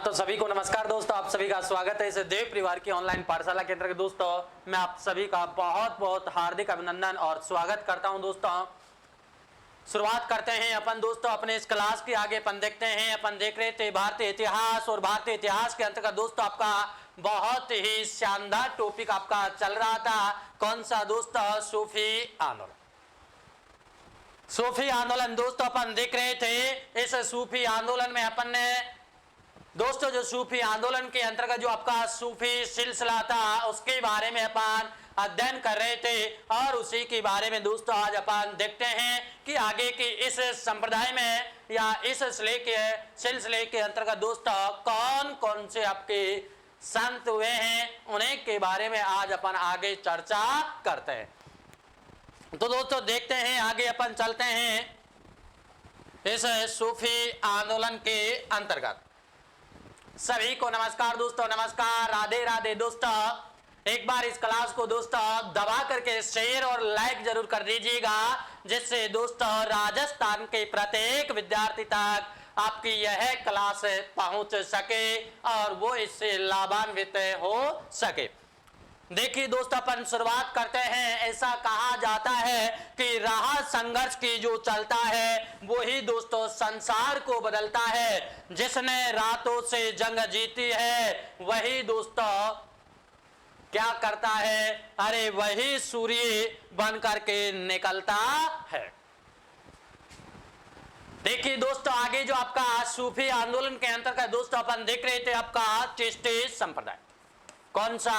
तो सभी को नमस्कार दोस्तों, आप सभी का स्वागत है इस देव परिवार की ऑनलाइन पाठशाला के अंतर्गत। दोस्तों मैं आप सभी का बहुत बहुत हार्दिक अभिनंदन और स्वागत करता हूं। दोस्तों शुरुआत करते हैं अपन दोस्तों अपने इस क्लास की। आगे अपन देखते हैं, अपन देख रहे थे भारतीय इतिहास, और भारतीय इतिहास के अंतर्गत दोस्तों आपका बहुत ही शानदार टॉपिक आपका चल रहा था। कौन सा दोस्तों? सूफी आंदोलन। सूफी आंदोलन दोस्तों अपन देख रहे थे। इस सूफी आंदोलन में अपन ने दोस्तों जो सूफी आंदोलन के अंतर्गत जो आपका सूफी सिलसिला था उसके बारे में अपन अध्ययन कर रहे थे, और उसी के बारे में दोस्तों आज अपन देखते हैं कि आगे की इस संप्रदाय में या इस सिलसिले के अंतर्गत दोस्तों कौन कौन से आपके संत हुए हैं, उन्हीं के बारे में आज अपन आगे चर्चा करते हैं। तो दोस्तों देखते हैं, आगे अपन चलते हैं इस सूफी आंदोलन के अंतर्गत। सभी को नमस्कार दोस्तों, नमस्कार, राधे राधे दोस्तों। एक बार इस क्लास को दोस्तों दबा करके शेयर और लाइक जरूर कर दीजिएगा, जिससे दोस्तों राजस्थान के प्रत्येक विद्यार्थी तक आपकी यह क्लास पहुंच सके और वो इससे लाभान्वित हो सके। देखिए दोस्तों अपन शुरुआत करते हैं। ऐसा कहा जाता है कि राह संघर्ष की जो चलता है वही दोस्तों संसार को बदलता है। जिसने रातों से जंग जीती है वही दोस्तों क्या करता है? अरे वही सूर्य बन करके निकलता है। देखिए दोस्तों आगे जो आपका सूफी आंदोलन के अंतर्गत दोस्तों अपन देख रहे थे आपका चिश्ती संप्रदाय। कौन सा?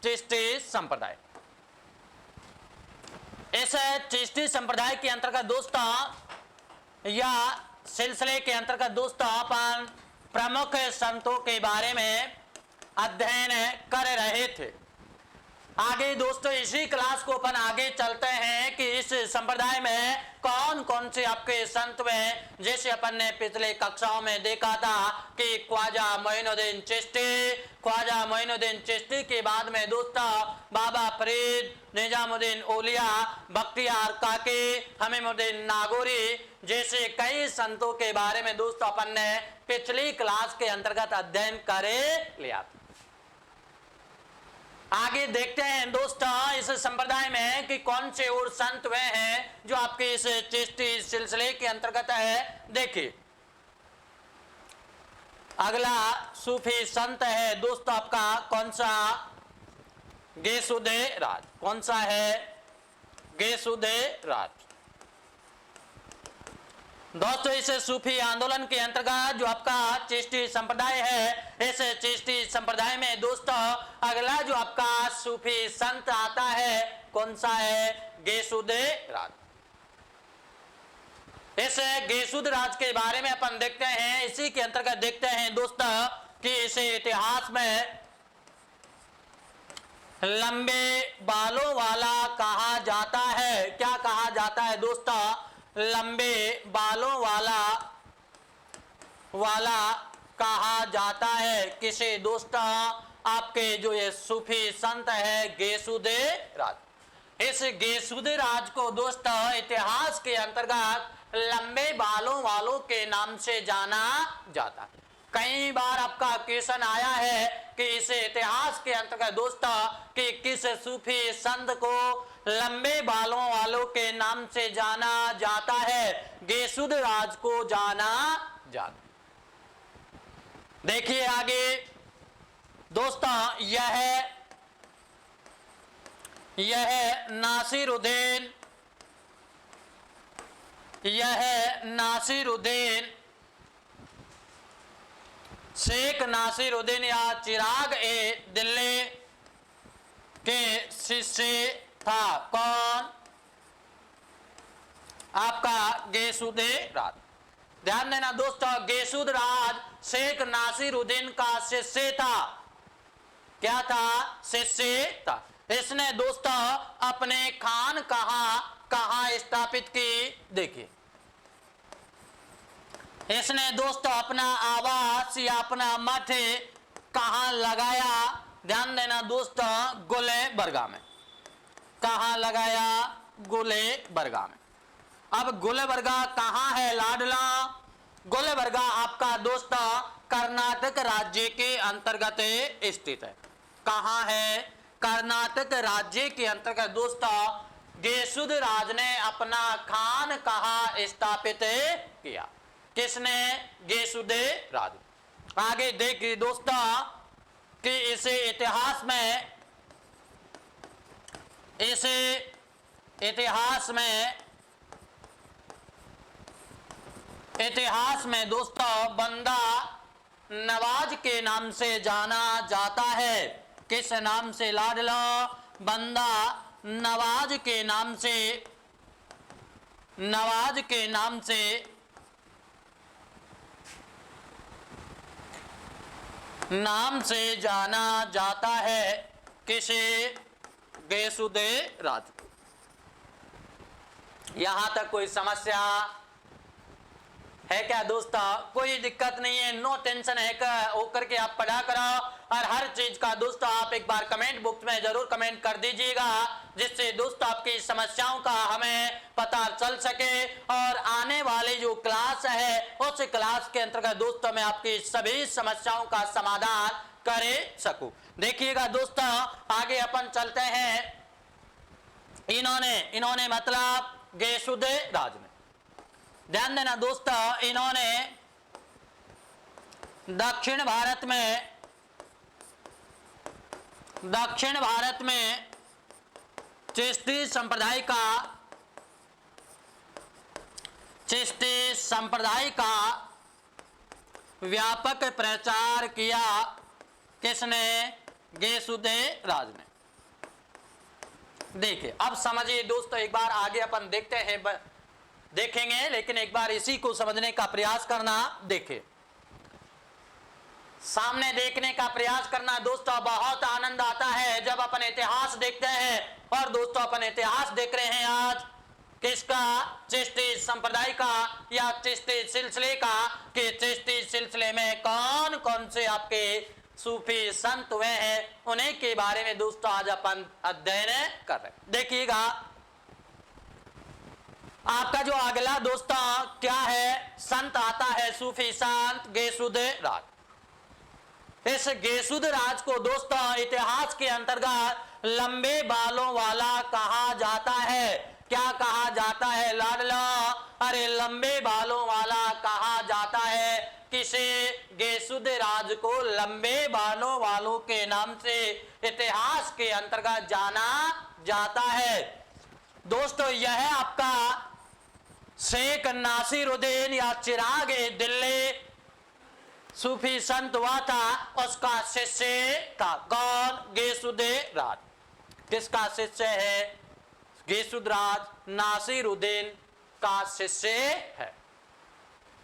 चिश्ती संप्रदाय। इस चिश्ती संप्रदाय के अंतर्गत दोस्तों या सिलसिले के अंतर्गत दोस्तों अपन प्रमुख संतों के बारे में अध्ययन कर रहे थे। आगे दोस्तों इसी क्लास को अपन आगे चलते हैं कि इस संप्रदाय में कौन कौन से आपके संत हैं। जैसे अपन ने पिछले कक्षाओं में देखा था कि ख्वाजा मोइनुद्दीन चिश्ती, ख्वाजा मोइनुद्दीन चिश्ती के बाद में दोस्तों बाबा फरीद, निजामुद्दीन औलिया, बख्तियार काकी, हमीमुद्दीन नागौरी जैसे कई संतों के बारे में दोस्तों अपन ने पिछली क्लास के अंतर्गत अध्ययन कर लिया था। आगे देखते हैं दोस्तों इस संप्रदाय में कि कौन से और संत वे हैं जो आपके इस चिश्ती सिलसिले के अंतर्गत है। देखिए अगला सूफी संत है दोस्तों आपका कौन सा? गयासुद्दीन राज। कौन सा है? गयासुद्दीन राज। दोस्तों इस सूफी आंदोलन के अंतर्गत जो आपका चिश्ती संप्रदाय है, इस चिश्ती संप्रदाय में दोस्तों अगला जो आपका सूफी संत आता है कौन सा है? गयासुद्दीन राज। इस गयासुद्दीन राज के बारे में अपन देखते हैं। इसी के अंतर्गत देखते हैं दोस्तों कि इसे इतिहास में लंबे बालों वाला कहा जाता है। क्या कहा जाता है दोस्तों? लंबे बालों वाला कहा जाता है। किसे दोस्तों? आपके जो ये सूफी संत है गयासुद्दीन राज। इस गयासुद्दीन राज को दोस्तों इतिहास के अंतर्गत लंबे बालों वालों के नाम से जाना जाता है। कई बार आपका क्वेश्चन आया है कि इस इतिहास के अंतर्गत दोस्तों कि किस सूफी संत को लंबे बालों वालों के नाम से जाना जाता है? गयासुद्दीन राज को जाना जाता। देखिए आगे दोस्तों यह नासिरुद्दीन शेख नासिरुद्दीन या चिराग ए दिल्ली के शिष्य था। कौन? आपका गयासुद्दीन राज। ध्यान देना दोस्तों गयासुद्दीन राज शेख नासिरुद्दीन का शिष्य था। क्या था? शिष्य था। इसने दोस्तों अपने खान कहां स्थापित की? देखिए इसने दोस्तों अपना आवास या अपना मठ कहां लगाया? ध्यान देना दोस्तों गुलबर्गा में। कहां लगाया? गुलबर्गा में। अब गुलबर्गा कहां है लाडला? गुलबर्गा आपका दोस्तों कर्नाटक राज्य के अंतर्गत स्थित है। कहाँ है? कर्नाटक राज्य के अंतर्गत दोस्तों गेसुद राज ने अपना खान कहाँ स्थापित किया? किसने? गेसुद राज। आगे देखिए दोस्तों कि इसे इतिहास में दोस्तों बंदा नवाज के नाम से जाना जाता है। किस नाम से लाडला? बंदा नवाज के नाम से जाना जाता है। किसे? गेसुद राज। यहां तक कोई समस्या है क्या दोस्तों? कोई दिक्कत नहीं है, नो टेंशन है होकर के आप पढ़ा करो। और हर चीज का दोस्तों आप एक बार कमेंट बॉक्स में जरूर कमेंट कर दीजिएगा, जिससे दोस्तों आपकी समस्याओं का हमें पता चल सके और आने वाली जो क्लास है उस क्लास के अंतर्गत दोस्तों मैं आपकी सभी समस्याओं का समाधान कर सकूं। देखिएगा दोस्तों आगे अपन चलते हैं। इन्होंने मतलब गेसुद राज ने, ध्यान देना दोस्तों, इन्होंने दक्षिण भारत में चिश्ती संप्रदाय का व्यापक प्रचार किया। किसने? गेसुद राज ने। देखिए अब समझिए दोस्तों, एक बार आगे अपन देखेंगे, लेकिन एक बार इसी को समझने का प्रयास करना। देखिए सामने देखने का प्रयास करना दोस्तों, बहुत आनंद आता है जब अपन इतिहास देखते हैं। और दोस्तों अपन इतिहास देख रहे हैं आज किसका? चिश्ती संप्रदाय का या चिश्ती सिलसिले का, कि चिश्ती सिलसिले में कौन कौन से आपके सूफी संत हुए हैं, उन्हीं के बारे में दोस्तों आज अपन अध्ययन कर रहे हैं। देखिएगा आपका जो अगला दोस्तों क्या है? संत आता है सूफी संत गेसुद राज। इस गेसुद राज को दोस्तों इतिहास के अंतर्गत लंबे बालों वाला कहा जाता है। क्या कहा जाता है लाडला? अरे लंबे बालों वाला कहा जाता है। किसे? गेसुद राज को लंबे बालों वालों के नाम से इतिहास के अंतर्गत जाना जाता है। दोस्तों यह आपका शेख नासिरुद्दीन या चिराग दिल्ली सूफी संत हुआ था, उसका शिष्य था। कौन? गेसुद राज। किसका शिष्य है? गेसुद राज नासिरुद्दीन का शिष्य है।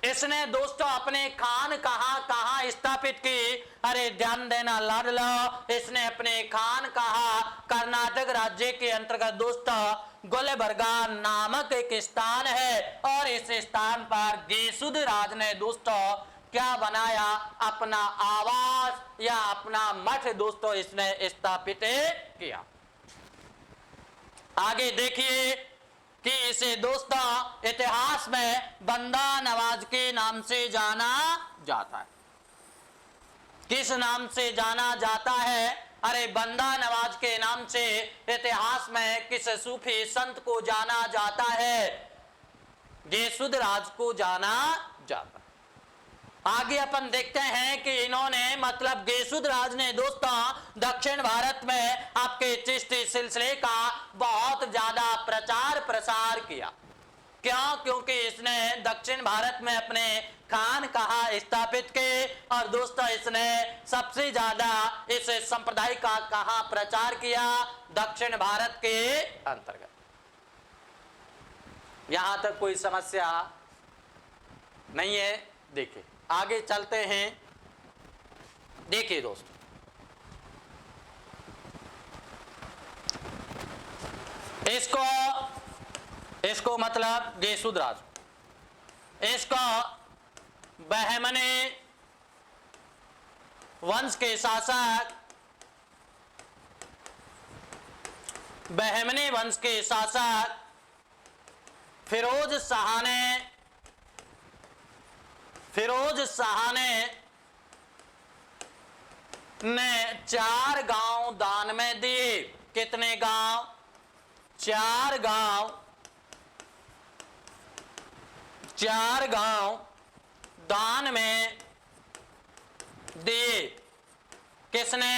इसने दोस्तों अपने खान कहां स्थापित की? अरे ध्यान देना लाडला, इसने अपने खान कर्नाटक राज्य के अंतर्गत दोस्तों गुलबर्गा नामक एक स्थान है। और इस स्थान पर गेसुद राज ने दोस्तों क्या बनाया? अपना आवास या अपना मठ दोस्तों इसने स्थापित किया। आगे देखिए कि इसे दोस्तों इतिहास में बंदा नवाज के नाम से जाना जाता है। किस नाम से जाना जाता है? अरे बंदा नवाज के नाम से इतिहास में किस सूफी संत को जाना जाता है? गेसुद राज को जाना जाता है। आगे अपन देखते हैं कि इन्होंने मतलब गेसुद राज ने दोस्तों दक्षिण भारत में आपके चिश्ती सिलसिले का बहुत ज्यादा प्रचार प्रसार किया। क्यों? क्योंकि इसने दक्षिण भारत में अपने खान स्थापित किए। और दोस्तों इसने सबसे ज्यादा इस संप्रदाय का प्रचार किया? दक्षिण भारत के अंतर्गत। यहां तक कोई समस्या नहीं है। देखिए आगे चलते हैं। देखिए दोस्तों इसको मतलब गेसुद राज, इसको बहमनी वंश के शासक फिरोज शाह ने ने 4 गांव दान में दिए। कितने गांव? 4 गांव, 4 गांव दान में दिए। किसने?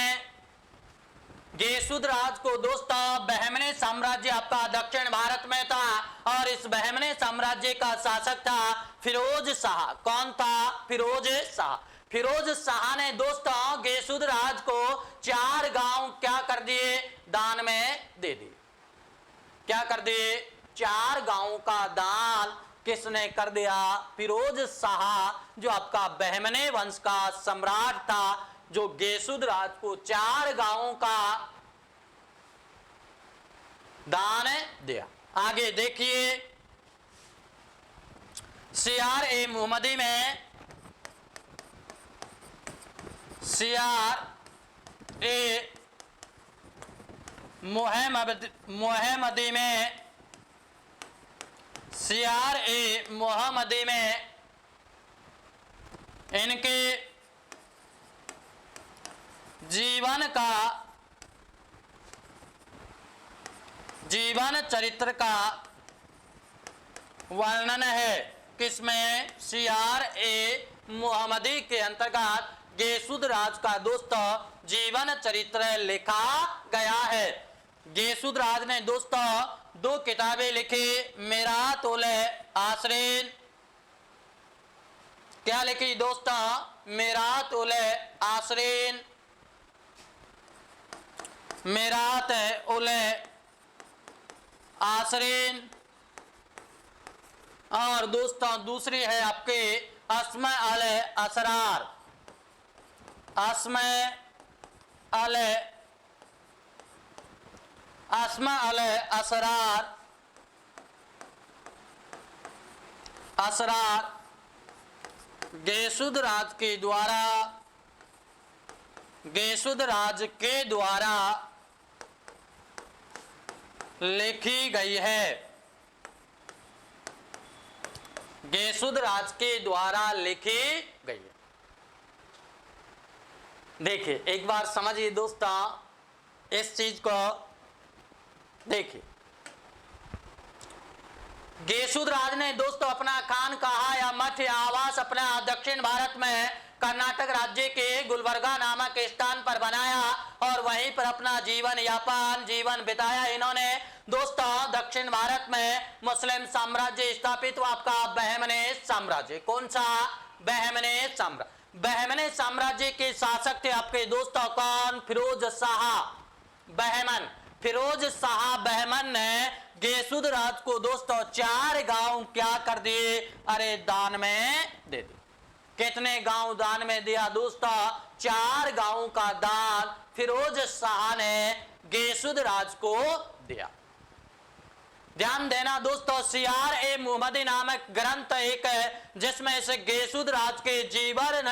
गेसुद्राज को दोस्तों बहमनी साम्राज्य आपका दक्षिण भारत में था और इस बहमनी साम्राज्य का शासक था फिरोज शाह। कौन था? फिरोज शाह। फिरोज शाह ने दोस्तों गेसुद्राज को 4 गांव क्या कर दिए? दान में दे दिए। क्या कर दिए? 4 गांवों का दान किसने कर दिया? फिरोज शाह, जो आपका बहमनी वंश का सम्राट था, जो गेसुद्राज को 4 गांवों का दान दिया। आगे देखिए, सियार ए मोहम्मदी में, सियार ए मोहम्मदी में, सियार ए मोहम्मदी में इनके जीवन चरित्र का वर्णन है। किसमें? सियार ए मोहम्मदी के अंतर्गत गेसुद्राज का दोस्तों जीवन चरित्र लिखा गया है। गेसुद्राज ने दोस्तों 2 किताबें लिखी। मिरात उल आसरीन, क्या लिखी दोस्तों? मिरात उल आसरीन, मिरात उल आसरीन, और दोस्तों दूसरी है आपके अस्मा अल असरार, अस्मा अल असरार, असरार गेसुद्राज के द्वारा लिखी गई है। गेसुद्राज के द्वारा लिखी गई है। देखिए एक बार समझिए दोस्तों इस चीज को। देखिए गेसुद्राज ने दोस्तों अपना खानकाहा या मठ या आवास अपना दक्षिण भारत में कर्नाटक राज्य के गुलबर्गा नामक स्थान पर बनाया और वहीं पर अपना जीवन बिताया। इन्होंने दोस्तों दक्षिण भारत में मुस्लिम साम्राज्य स्थापित हुआ, आपका बहमनी साम्राज्य। कौन सा? बहमनी साम्राज्य। बहमनी साम्राज्य के शासक थे आपके दोस्तों कौन? फिरोज शाह बहमन। फिरोज शाह बहमन ने गेसुद्राज को दोस्तों 4 गांव क्या कर दिए? अरे दान में दे दिए। कितने गांव दान में दिया दोस्तों? 4 गांवों का दान फिरोज शाह ने गेसुद्राज को दिया। ध्यान देना दोस्तों, सियार ए मोहम्मदी नामक ग्रंथ एक है जिसमें से गेसुद्राज के जीवन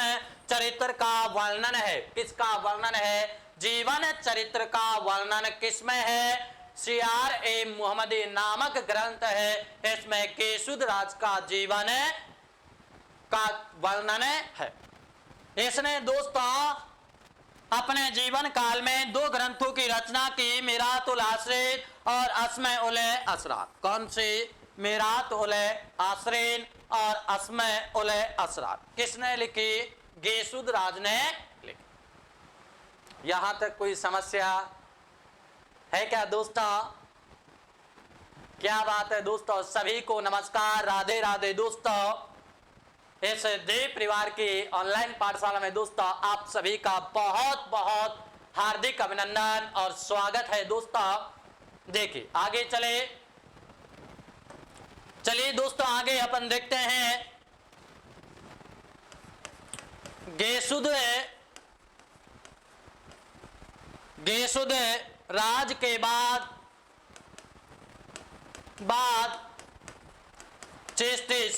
चरित्र का वर्णन है। किसका वर्णन है? जीवन चरित्र का वर्णन किसमें है? सियार ए मोहम्मदी नामक ग्रंथ है। इसमें गेसुद्राज का जीवन का वर्णन है। इसने दोस्तों अपने जीवन काल में 2 ग्रंथों की रचना की, मिरात उल आसरीन और अस्मा उल असरार। कौन सी? मिरात उल आसरीन और अस्मा उल असरार। किसने लिखी? गेसुद्राज ने लिखी। यहां तक कोई समस्या है क्या दोस्तों? क्या बात है दोस्तों? सभी को नमस्कार, राधे राधे दोस्तों। इस देव परिवार की ऑनलाइन पाठशाला में दोस्तों आप सभी का बहुत बहुत हार्दिक अभिनंदन और स्वागत है दोस्तों। देखिए आगे चलिए दोस्तों आगे अपन देखते हैं। गेसुद राज के बाद चेष्टे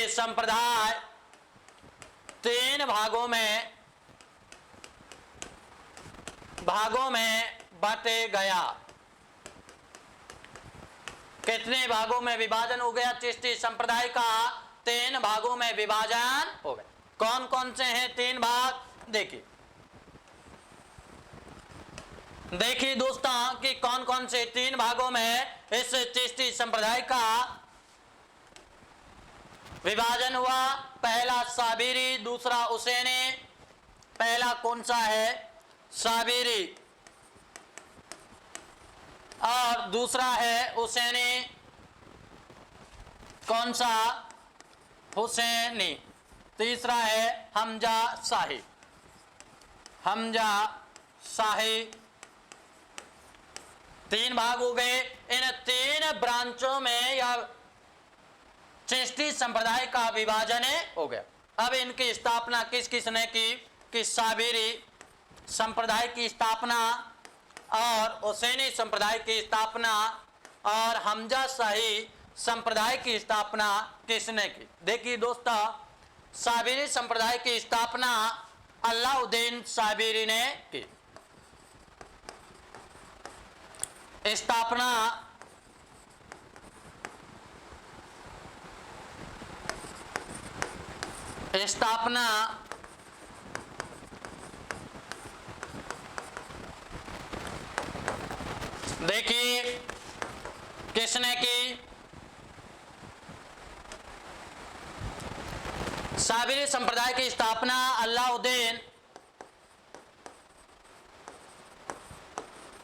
संप्रदाय 3 भागों में बटे गया। कितने भागों में विभाजन हो गया? चेष्टी संप्रदाय का 3 भागों में विभाजन हो गया। कौन कौन से हैं 3 भाग? देखिए दोस्तों कि कौन कौन से 3 भागों में इस चिश्ती संप्रदाय का विभाजन हुआ। पहला साबिरी, दूसरा हुसैनी। पहला कौन सा है? साबिरी, और दूसरा है हुसैनी। कौन सा? हुसैनी। तीसरा है हमजा शाही। हमजा शाही। 3 भाग हो गए। इन 3 ब्रांचों में या चिश्ती संप्रदाय का विभाजन हो गया। अब इनकी स्थापना किस किसने की? कि साबिरी संप्रदाय की स्थापना और हुसैनी संप्रदाय की स्थापना और हमजा शाही संप्रदाय की स्थापना किसने की? देखिए दोस्तों, साबिरी संप्रदाय की स्थापना अलाउद्दीन साबिरी ने की। स्थापना देखिए किसने की? साबिरी संप्रदाय की स्थापना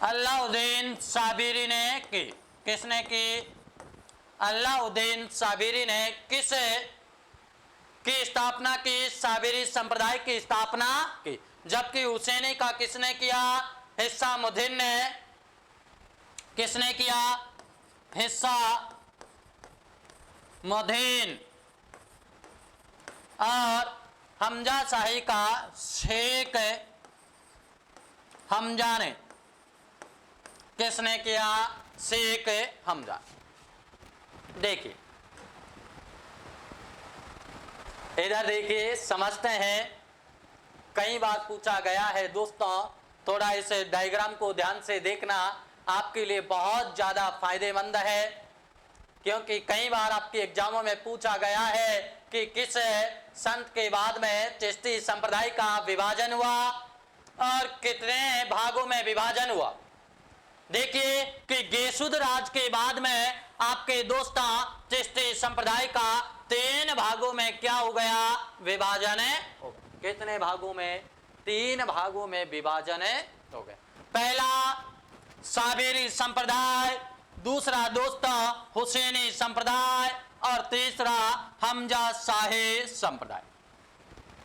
अलाउद्दीन साबिरी ने की। किसने की? अलाउद्दीन साबिरी ने किस की स्थापना की? साबिरी संप्रदाय की स्थापना की। जबकि हुसैनी का किसने किया? हिस्सामुद्दीन ने। किसने किया? हिस्सामुद्दीन। और हमजा शाही का शेख हमजा ने। किसने किया? शेख हमजा। देखिए इधर देखिए, समझते हैं। कई बार पूछा गया है दोस्तों, थोड़ा इस डायग्राम को ध्यान से देखना आपके लिए बहुत ज़्यादा फायदेमंद है, क्योंकि कई बार आपके एग्जामों में पूछा गया है कि किस संत के बाद में चिश्ती संप्रदाय का विभाजन हुआ और कितने भागों में विभाजन हुआ। देखिए कि गेसुद राज के बाद में आपके दोस्तों चिश्ती संप्रदाय का 3 भागों में क्या हो गया? विभाजन हो गया। कितने भागों में? 3 भागों में विभाजन हो गया। पहला साबिरी संप्रदाय, दूसरा दोस्तों हुसैनी संप्रदाय और तीसरा हमजा शाही संप्रदाय।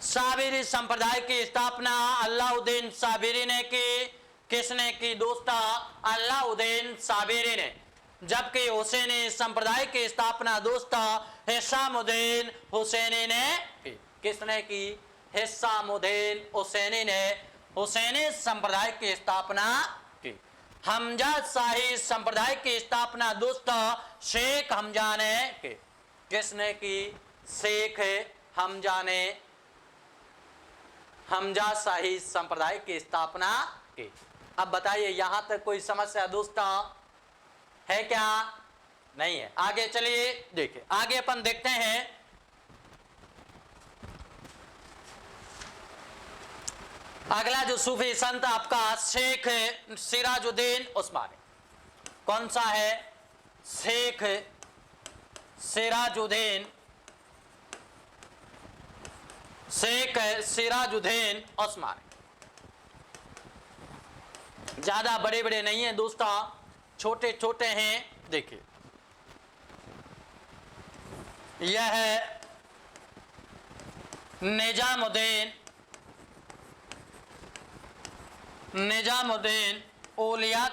साबिरी संप्रदाय की स्थापना अलाउद्दीन साबिरी ने की। किसने की दोस्तों? अलाउद्दीन साबिरी ने। जबकि हुसैनी संप्रदाय की स्थापना दोस्तों हिस्सामुद्दीन हुसैनी ने की। किसने की? हिस्सामुद्दीन हुसैनी ने हुसैनी संप्रदाय की स्थापना की। हमजा शाही संप्रदाय की स्थापना दोस्तों शेख हमजा ने की। किसने की? शेख हमजा ने हमजा शाही संप्रदाय की स्थापना की। अब बताइए यहां तक कोई समस्या दोस्तों है क्या? नहीं है। आगे चलिए देखिए, आगे अपन देखते हैं। अगला जो सूफी संत आपका शेख सिराजुद्दीन उस्मानी। कौन सा है? शेख सिराजुद्दीन उस्मानी। ज्यादा बड़े बड़े नहीं है दोस्तों, छोटे छोटे हैं। देखिए यह है निजामुद्दीन ओलिया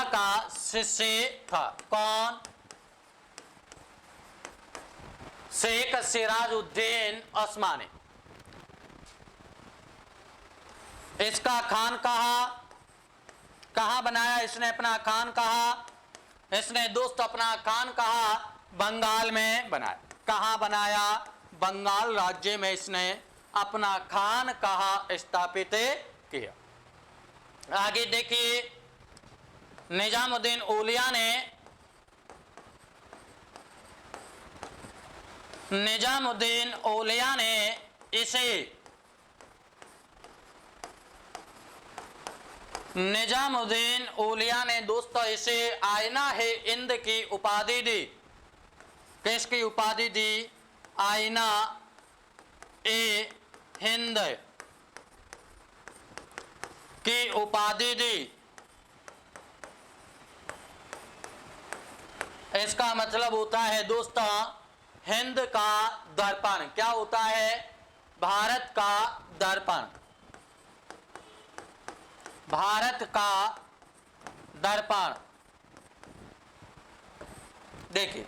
का शिष्य था। कौन? शेख सिराजुद्दीन उस्मानी। इसका खान कहाँ बनाया इसने अपना खान? इसने दोस्त अपना खान बंगाल में बनाया। कहाँ बनाया? बंगाल राज्य में इसने अपना खान स्थापित किया। आगे देखिए, निजामुद्दीन औलिया ने निजामुद्दीन औलिया ने इसे निजामुद्दीन औलिया ने दोस्तों इसे आईना है हिंद की उपाधि दी। किसकी उपाधि दी? आईना ए हिंद की उपाधि दी। इसका मतलब होता है दोस्तों हिंद का दर्पण। क्या होता है? भारत का दर्पण। भारत का दर्पण। देखिए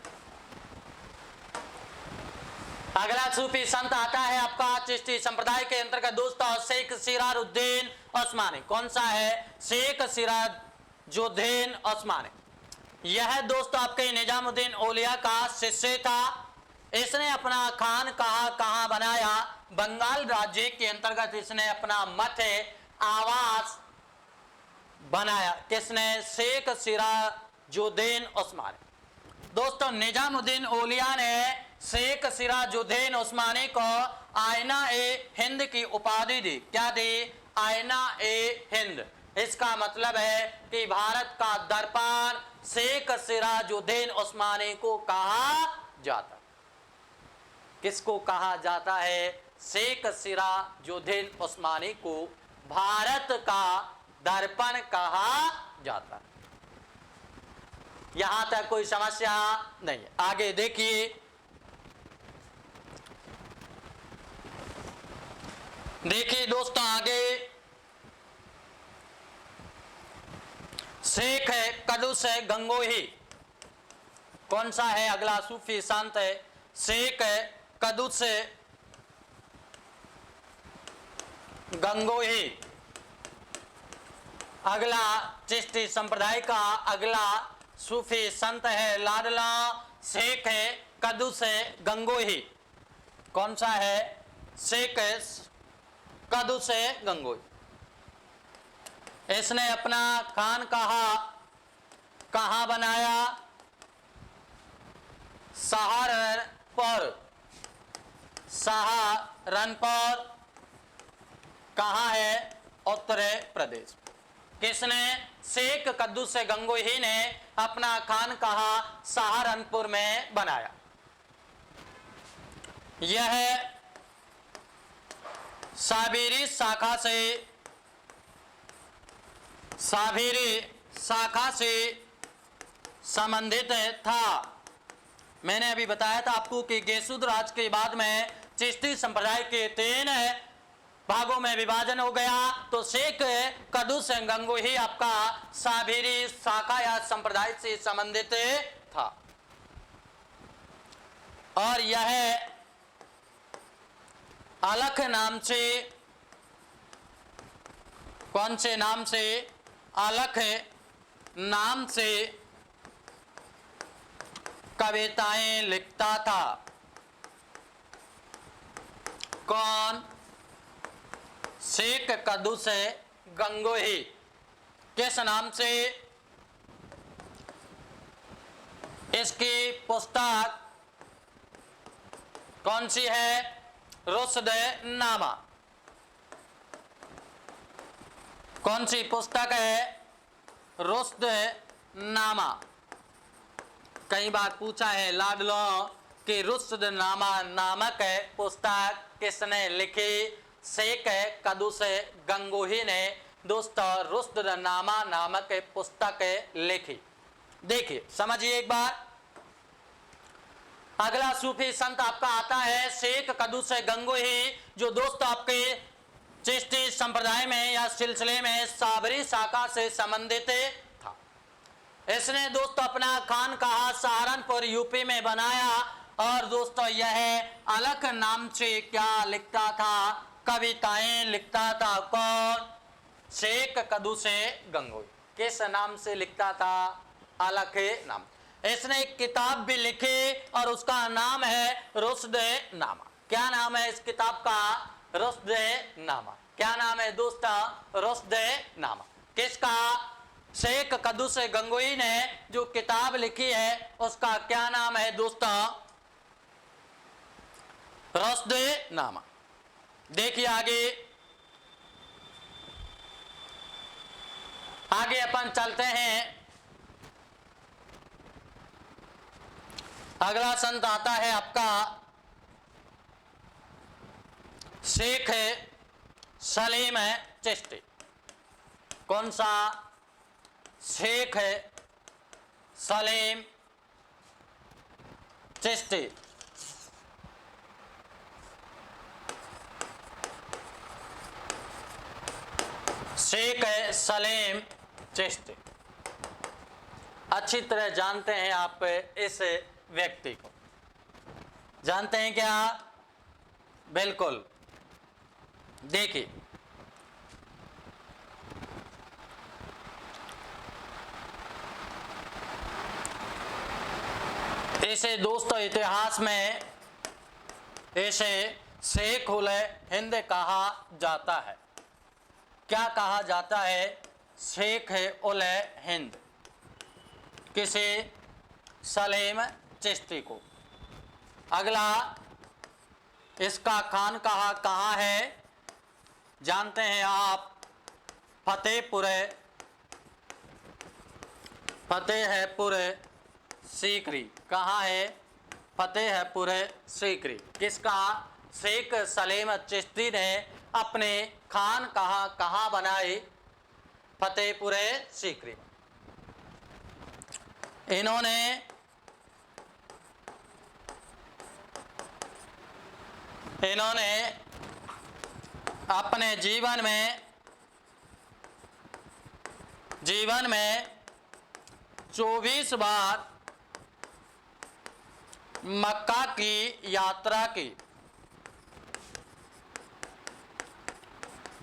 अगला सूफी संत आता है आपका चिश्ती संप्रदाय के अंतर्गत दोस्तों शेख सिराजुद्दीन उस्मानी। कौन सा है? शेख सिराजुद्दीन उस्मानी। यह दोस्तों आपके निजामुद्दीन औलिया का शिष्य था। इसने अपना खानकाह कहाँ बनाया? बंगाल राज्य के अंतर्गत इसने अपना मठ आवास बनाया। किसने? शेख सिराजुद्दीन उस्मानी। दोस्तों निजामुद्दीन औलिया ने शेख सिराजुद्दीन उस्मानी को आईना ए हिंद की उपाधि दी। क्या दी? आईना ए हिंद। इसका मतलब है कि भारत का दर्पण शेख सिराजुद्दीन उस्मानी को कहा जाता है। किसको कहा जाता है? शेख सिराजुद्दीन उस्मानी को भारत का दर्पण कहा जाता है। यहां तक कोई समस्या नहीं है। आगे देखिए दोस्तों आगे शेख है कदुस है गंगोही। कौन सा है? अगला सूफी संत है शेख है कदुस गंगोही। अगला चिश्ती संप्रदाय का अगला सूफी संत है लाडला शेख है कदुस गंगोही। कौन सा है? शेख कदुस गंगोही। इसने अपना खानकाह कहाँ बनाया? सहारनपुर। सहारनपुर कहाँ है? उत्तर प्रदेश। किसने? शेख कद्दूस गंगोही ने अपना खानकाह सहारनपुर में बनाया। यह साबीरी शाखा से संबंधित था। मैंने अभी बताया था आपको कि गेसुद राज के बाद में चिश्ती संप्रदाय के 3 भागों में विभाजन हो गया। तो शेख कद्दूस गंगोही आपका साबीरी शाखा या संप्रदाय से संबंधित था। और यह अलख नाम से, कौन से नाम से? अलख नाम से कविताएं लिखता था। कौन? शेख कद्दूस गंगोही। किस नाम से? इसकी पुस्तक कौन सी है? रुश्दनामा। कौन सी पुस्तक है? रुश्दनामा। कई बार पूछा है लाडलो कि रुश्दनामा नामक पुस्तक किसने लिखी? शेख कद्दूस गंगोही ने दोस्तों रुश्दनामा नामक पुस्तक लिखी। देखिए समझिए एक बार। अगला सूफी संत आपका आता है शेख कद्दूस गंगोही, जो दोस्तों आपके चिश्ती संप्रदाय में या सिलसिले में साबरी शाखा से संबंधित था। इसने दोस्तों अपना खानकाह सहारनपुर यूपी में बनाया। और दोस्तों यह अलख नाम से क्या लिखता था? कविताएं लिखता था। कौन? शेख कद्दूस गंगोही। किस नाम से लिखता था? अलख नाम। इसने एक किताब भी लिखी और उसका नाम है रुश्दनामा। क्या नाम है इस किताब का? रुश्दनामा। क्या नाम है दोस्तों? रुश्दनामा। किसका? शेख कद्दूस गंगोही ने जो किताब लिखी है उसका क्या नाम है दोस्तों? रश्द नामा। देखिए आगे अपन चलते हैं। अगला संत आता है आपका शेख सलीम चिश्ती। कौन सा? शेख सलीम चिश्ती। शेख सलीम चिश्ती। अच्छी तरह जानते हैं आप इस व्यक्ति को, जानते हैं क्या? बिल्कुल। देखिए इसे दोस्तों इतिहास में इसे शेख उल हिंद कहा जाता है। क्या कहा जाता है? शेख उल हिंद किसे? सलीम चिश्ती को। अगला इसका खानकाह कहाँ है? जानते हैं आप? फतेहपुर सीकरी। कहाँ है? फतेहपुर सीकरी। किसका? शेख सलीम चिश्ती ने अपने खानकाह कहाँ बनाई? फतेहपुर सीकरी। इन्होंने अपने जीवन में 24 बार मक्का की यात्रा की।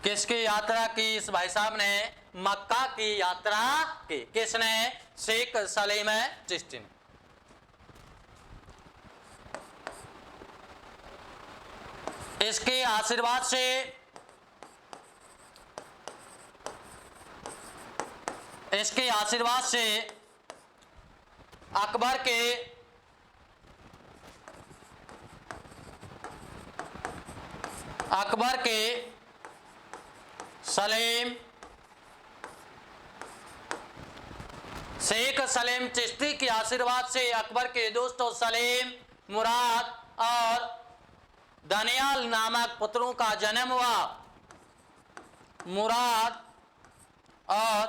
किसकी यात्रा की? इस भाई साहब ने मक्का की यात्रा की। किसने? शेख सलीम चिश्ती ने। इसके आशीर्वाद से अकबर के शेख सलीम चिश्ती के आशीर्वाद से अकबर के दोस्तों सलीम, मुराद और दानियाल नामक पुत्रों का जन्म हुआ। मुराद और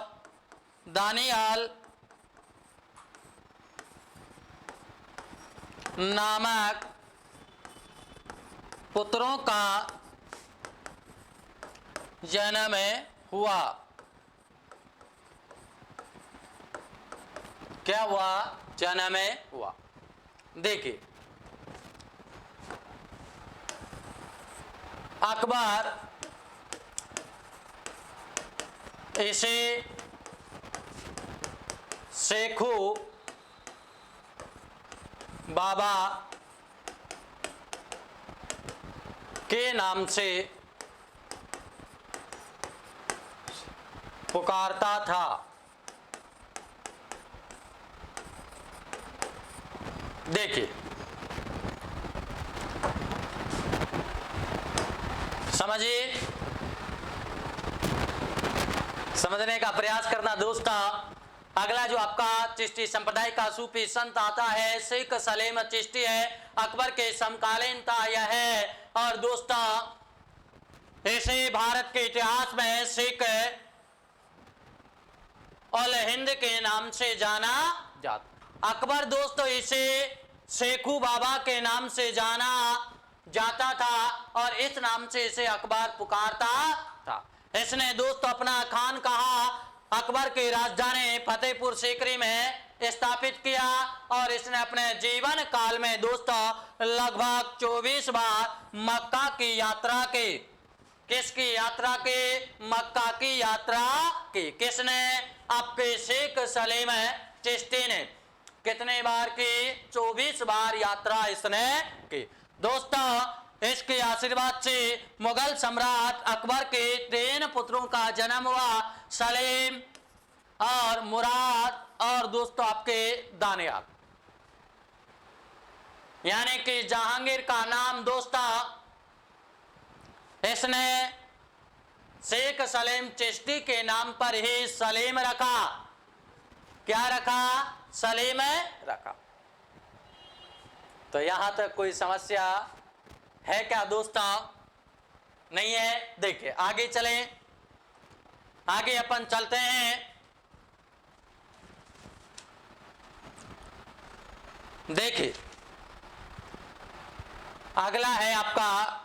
दानियाल नामक पुत्रों का जन्म हुआ। क्या हुआ? जन्म हुआ। देखिए अकबर इसे शेखू बाबा के नाम से पुकारता था। देखिए समझने का प्रयास करना दोस्तों। अगला जो आपका चिश्ती संप्रदाय का सूफी संत आता है शेख सलीम चिश्ती है। अकबर के समकालीन था यह है। और दोस्तों इसे भारत के इतिहास में शेख उल हिंद के नाम से जाना जाता। अकबर दोस्तों इसे शेखू बाबा के नाम से जाना जाता था और इस नाम से इसे अकबर पुकारता था। इसने दोस्तों अपना खानकाह अकबर की राजधानी फतेहपुर सीकरी में स्थापित किया और इसने अपने जीवन काल में दोस्तों लगभग 24 बार मक्का की यात्रा की। किसकी यात्रा की? मक्का की यात्रा की। किसने? आपके शेख सलीम चिश्ती ने। कितने बार की? 24 बार यात्रा इसने की। दोस्तों इसके आशीर्वाद से मुगल सम्राट अकबर के 3 पुत्रों का जन्म हुआ, सलीम और मुराद और दोस्तों आपके दानियाल। यानी कि जहांगीर का नाम दोस्तों इसने शेख सलीम चिश्ती के नाम पर ही सलीम रखा। क्या रखा? सलीम रखा। तो यहां तक कोई समस्या है क्या दोस्तों? नहीं है। देखिए आगे चलें, आगे अपन चलते हैं। देखिए अगला है आपका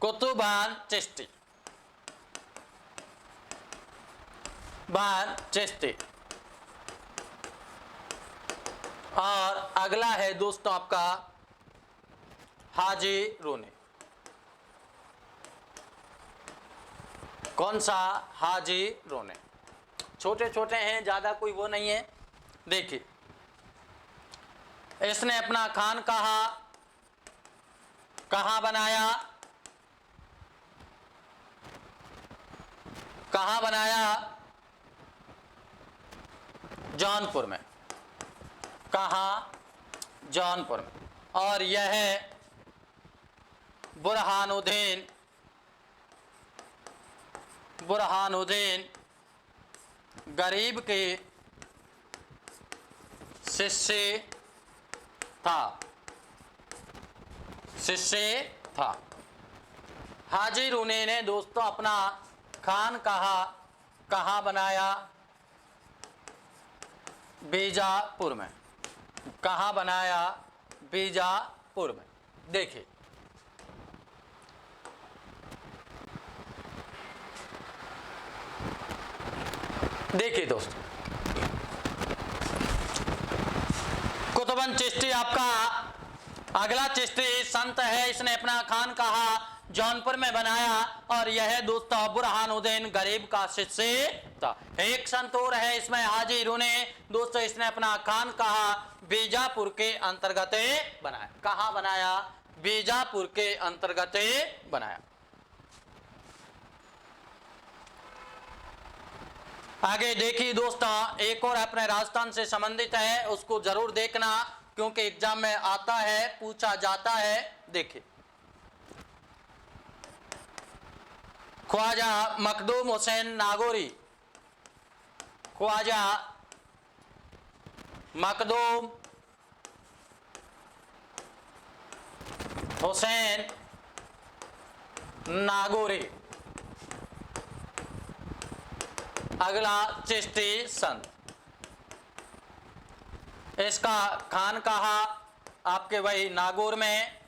कुतुबान चिश्ती। बान चिश्ती। और अगला है दोस्तों आपका हाजी रूनी। कौन सा? हाजी रूनी। छोटे छोटे हैं, ज्यादा कोई वो नहीं है। देखिए इसने अपना खानकाहा कहाँ बनाया? कहाँ बनाया? जौनपुर में। कहाँ? जौनपुर में। और यह है बुरहानुद्दीन गरीब के शिष्य था। हाजी रूनी ने दोस्तों अपना खानकाहा कहाँ बनाया? बीजापुर में। कहाँ बनाया? बीजापुर में। देखिए दोस्तों कुतुबन चिश्ती आपका अगला चिश्ती संत है। इसने अपना खानकाहा जौनपुर में बनाया और यह दोस्तों बुरहानुद्दीन गरीब का शिष्य था। एक संत और है इसमें हाजी रूनी दोस्तों, इसने अपना खानकाहा बीजापुर के अंतर्गत बनाया। कहाँ बनाया? बीजापुर के अंतर्गत बनाया। आगे देखिए दोस्तों एक और अपने राजस्थान से संबंधित है, उसको जरूर देखना क्योंकि एग्जाम में आता है, पूछा जाता है। देखिए ख्वाजा मखदूम हुसैन नागौरी। ख्वाजा मखदूम हुसैन नागौरी अगला चिश्ती संत। इसका खानकाहा आपके वही नागौर में।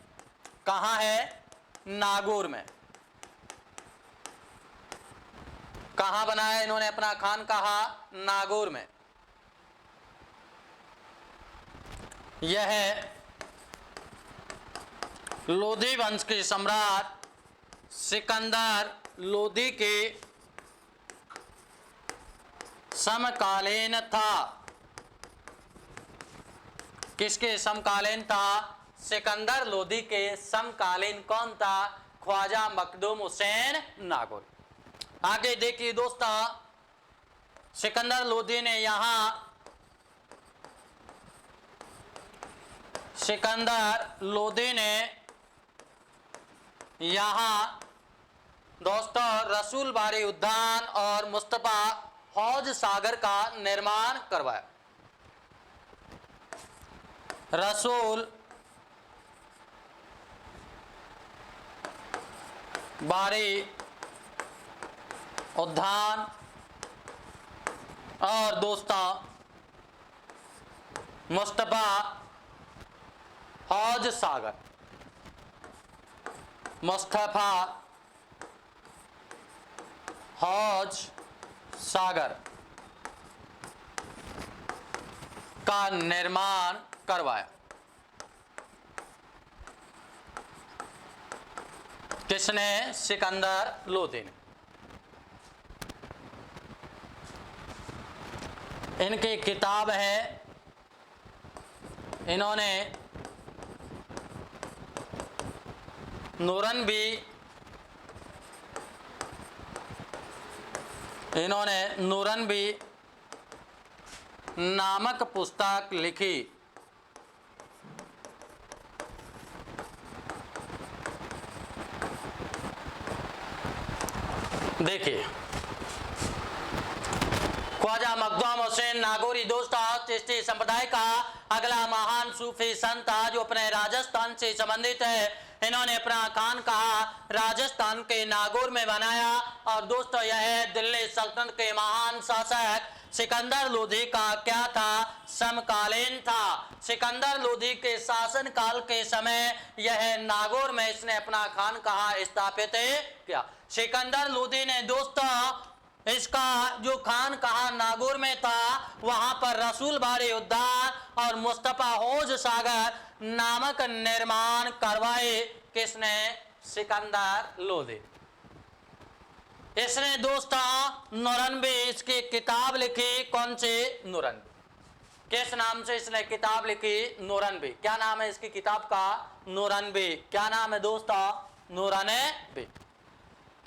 कहाँ है? नागौर में। कहाँ बनाया इन्होंने अपना खानकाहा? नागौर में। यह है लोधी वंश के सम्राट सिकंदर लोधी के समकालीन था। किसके समकालीन था? सिकंदर लोधी के समकालीन कौन था? ख्वाजा मखदूम हुसैन नागौरी। आगे देखिए दोस्तों सिकंदर लोधी ने यहाँ दोस्तों रसूल बारी उद्यान और मुस्तफा हौज सागर का निर्माण करवाया। रसूल बारी उद्यान और दोस्तों मुस्तफा हौज सागर। मुस्तफा हौज सागर का निर्माण करवाया। किसने? सिकंदर लोधी ने। इनकी किताब है, इन्होंने नूरनबी नामक पुस्तक लिखी। देखिए ख्वाजा मखदूम हुसैन नागौरी दोस्तों चिश्ती संप्रदाय का अगला महान सूफी संत जो अपने राजस्थान से संबंधित है। इन्होंने अपना खानकाहा राजस्थान के नागौर में बनाया और दोस्तों यह दिल्ली सल्तनत के महान शासक सिकंदर लोधी का क्या था, समकालीन था। सिकंदर लोधी के शासन काल के समय यह नागौर में इसने अपना खानकाहा स्थापित किया। सिकंदर लोधी ने दोस्तों इसका जो खानकाहा नागौर में था वहां पर रसूल बारी उद्यान और मुस्तफा हौज सागर नामक निर्माण करवाए। किसने? सिकंदर लोधी। इसने दोस्तों नूरनबी इसकी किताब लिखी। कौन सी? नूरनबी। किस नाम से इसने किताब लिखी? नूरनबी। क्या नाम है इसकी किताब का? नूरनबी। क्या नाम है दोस्तों? नूरनबी।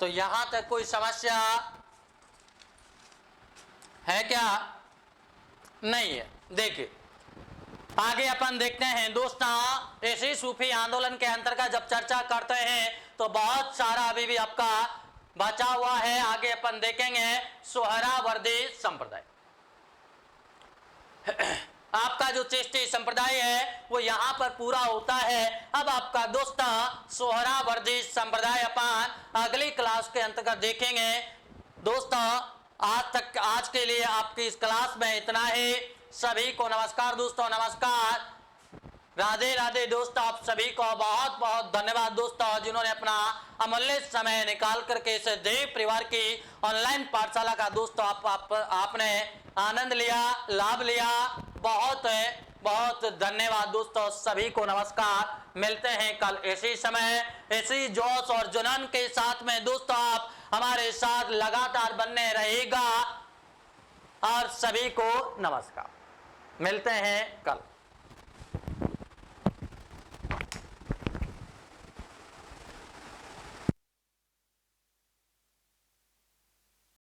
तो यहां तक कोई समस्या है क्या? नहीं है। देखिए आगे अपन देखते हैं दोस्तों, इसी सूफी आंदोलन के अंतर्गत जब चर्चा करते हैं तो बहुत सारा अभी भी आपका बचा हुआ है। आगे अपन देखेंगे सोहरावर्दी संप्रदाय। आपका जो चिश्ती संप्रदाय है वो यहां पर पूरा होता है। अब आपका दोस्तों सोहरावर्दी संप्रदाय अपन अगली क्लास के अंतर्गत देखेंगे। दोस्तों आज के लिए आपकी इस क्लास में इतना ही। सभी को नमस्कार दोस्तों, नमस्कार, राधे राधे दोस्तों। आप सभी को बहुत बहुत धन्यवाद दोस्तों जिन्होंने अपना अमूल्य समय निकाल करके इस देव परिवार की ऑनलाइन पाठशाला का दोस्तों आपने आनंद लिया, लाभ लिया। बहुत बहुत धन्यवाद दोस्तों, सभी को नमस्कार। मिलते हैं कल इसी समय इसी जोश और जुनून के साथ में दोस्तों। आप हमारे साथ लगातार बने रहेगा और सभी को नमस्कार। मिलते हैं कल।